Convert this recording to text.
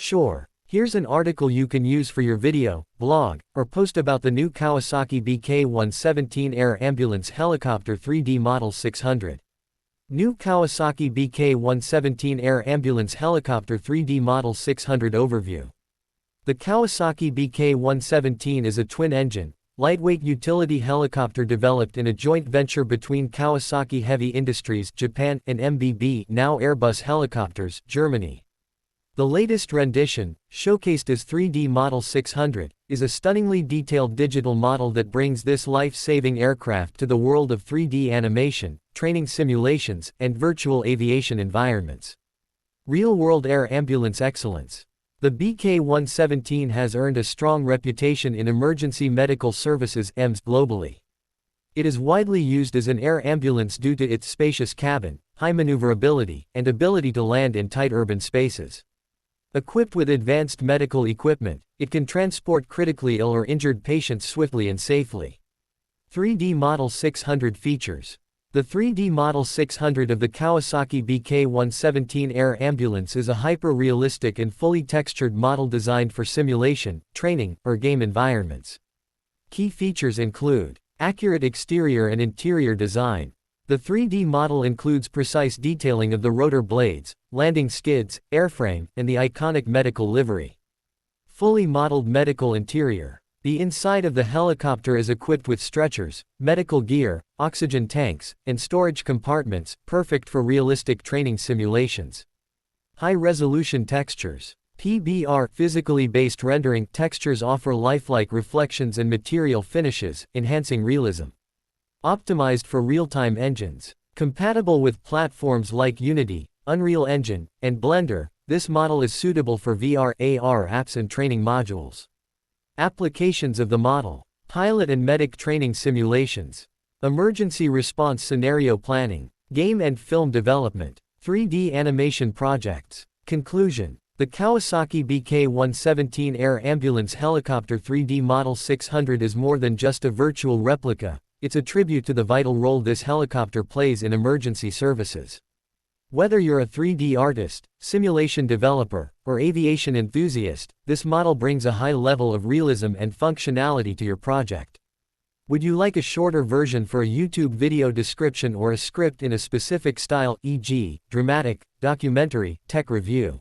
Sure, here's an article you can use for your video, blog, or post about the new Kawasaki Bk117Air Ambulance Helicopter 3D Model 600. New Kawasaki Bk117Air Ambulance Helicopter 3D Model 600 Overview. The Kawasaki Bk117 is a twin-engine, lightweight utility helicopter developed in a joint venture between Kawasaki Heavy Industries Japan and MBB, now Airbus Helicopters Germany. The latest rendition, showcased as 3D Model 600, is a stunningly detailed digital model that brings this life-saving aircraft to the world of 3D animation, training simulations, and virtual aviation environments. Real-world air ambulance excellence. The Bk117 has earned a strong reputation in emergency medical services (EMS) globally. It is widely used as an air ambulance due to its spacious cabin, high maneuverability, and ability to land in tight urban spaces. Equipped with advanced medical equipment, it can transport critically ill or injured patients swiftly and safely. 3D Model 600 features. The 3D Model 600 of the Kawasaki Bk117Air Ambulance is a hyper-realistic and fully textured model designed for simulation, training, or game environments. Key features include accurate exterior and interior design. The 3D model includes precise detailing of the rotor blades, landing skids, airframe, and the iconic medical livery. Fully modeled medical interior. The inside of the helicopter is equipped with stretchers, medical gear, oxygen tanks, and storage compartments, perfect for realistic training simulations. High-resolution textures. PBR physically based rendering textures offer lifelike reflections and material finishes, enhancing realism. Optimized for real-time engines. Compatible with platforms like Unity, Unreal Engine, and Blender, this model is suitable for VR/AR apps and training modules. Applications of the model. Pilot and medic training simulations. Emergency response scenario planning. Game and film development. 3D animation projects. Conclusion. The Kawasaki Bk117Air Ambulance Helicopter 3D Model 600 is more than just a virtual replica, it's a tribute to the vital role this helicopter plays in emergency services. Whether you're a 3D artist, simulation developer, or aviation enthusiast, this model brings a high level of realism and functionality to your project. Would you like a shorter version for a YouTube video description or a script in a specific style, e.g., dramatic, documentary, tech review?